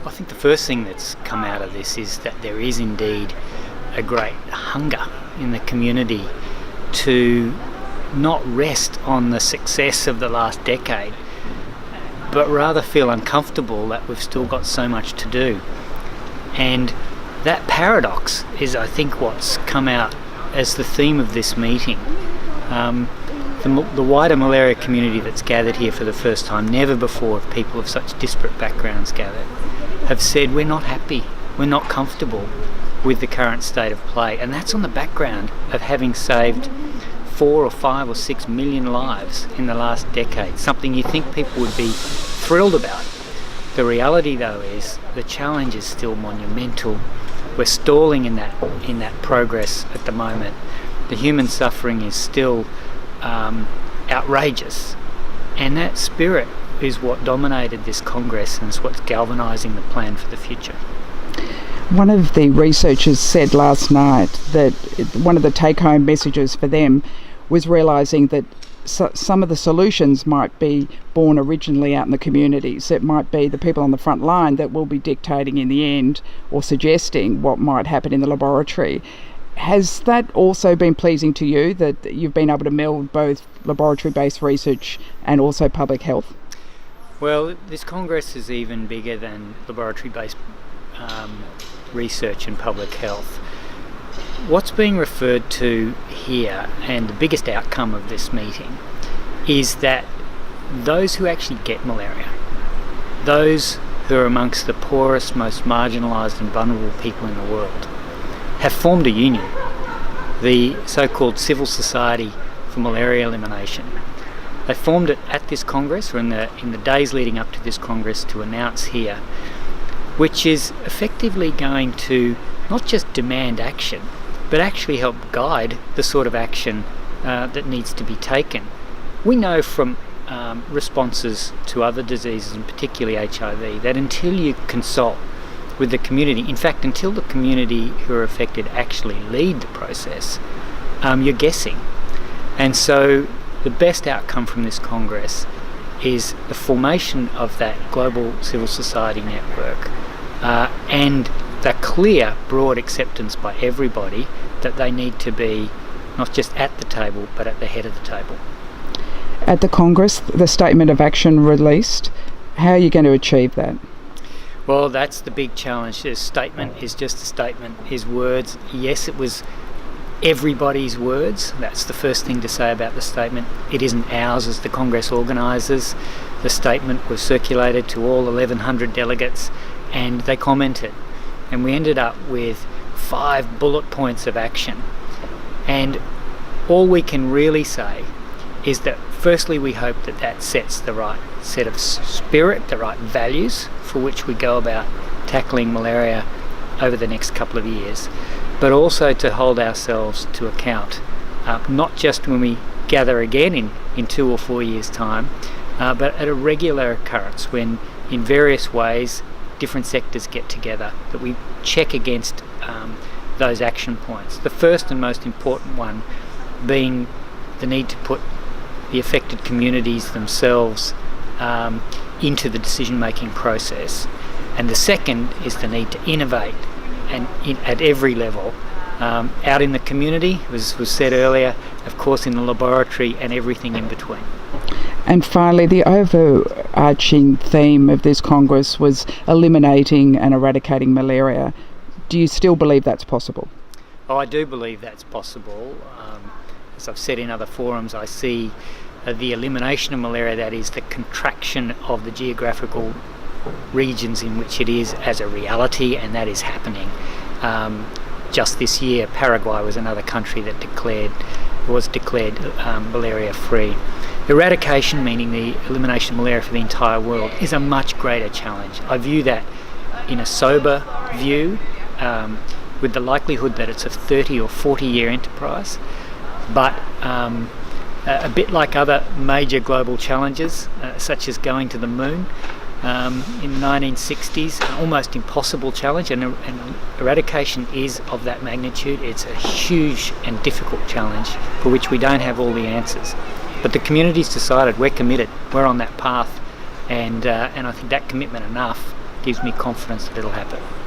I think the first thing that's come out of this is that there is indeed a great hunger in the community to not rest on the success of the last decade, but rather feel uncomfortable that we've still got so much to do. And that paradox is, I think, what's come out as the theme of this meeting. The wider malaria community that's gathered here for the first time, never before have people of such disparate backgrounds gathered, have said we're not happy, we're not comfortable with the current state of play. And that's on the background of having saved 4 or 5 or 6 million lives in the last decade, something you think people would be thrilled about. The reality, though, is the challenge is still monumental. We're stalling in that progress at the moment. The human suffering is still outrageous, and that spirit is what dominated this Congress and is what's galvanising the plan for the future. One of the researchers said last night that one of the take-home messages for them was realising that some of the solutions might be born originally out in the communities. It might be the people on the front line that will be dictating in the end or suggesting what might happen in the laboratory. Has that also been pleasing to you, that you've been able to meld both laboratory-based research and also public health? Well, this Congress is even bigger than laboratory-based research and public health. What's being referred to here, and the biggest outcome of this meeting, is that those who actually get malaria, those who are amongst the poorest, most marginalised and vulnerable people in the world, have formed a union, the so-called Civil Society for Malaria Elimination. They formed it at this Congress, or in the days leading up to this Congress, to announce here, which is effectively going to not just demand action, but actually help guide the sort of action that needs to be taken. We know from responses to other diseases, and particularly HIV, that until you consult with the community, in fact until the community who are affected actually lead the process, you're guessing. And so the best outcome from this Congress is the formation of that global civil society network and that clear, broad acceptance by everybody that they need to be not just at the table, but at the head of the table. At the Congress, the statement of action released, how are you going to achieve that? Well, that's the big challenge. The statement is just a statement, is words. Yes, it was everybody's words. That's the first thing to say about the statement. It isn't ours as the Congress organisers. The statement was circulated to all 1,100 delegates and they commented. And we ended up with 5 bullet points of action. And all we can really say is that firstly we hope that that sets the right set of spirit, the right values for which we go about tackling malaria over the next couple of years, but also to hold ourselves to account, not just when we gather again in 2 or 4 years' time, but at a regular occurrence when in various ways different sectors get together, that we check against those action points. The first and most important one being the need to put the affected communities themselves into the decision-making process. And the second is the need to innovate and at every level, out in the community, as was said earlier, of course in the laboratory, and everything in between. And finally, the overarching theme of this Congress was eliminating and eradicating malaria. Do you still believe that's possible? Oh, I do believe that's possible. As I've said in other forums, I see the elimination of malaria, that is the contraction of the geographical regions in which it is, as a reality, and that is happening. Just this year, Paraguay was another country that was declared malaria-free. Eradication, meaning the elimination of malaria for the entire world, is a much greater challenge. I view that in a sober view, with the likelihood that it's a 30 or 40-year enterprise, but a bit like other major global challenges, such as going to the moon in the 1960s, an almost impossible challenge, and eradication is of that magnitude. It's a huge and difficult challenge for which we don't have all the answers. But the community's decided we're committed, we're on that path, and I think that commitment enough gives me confidence that it'll happen.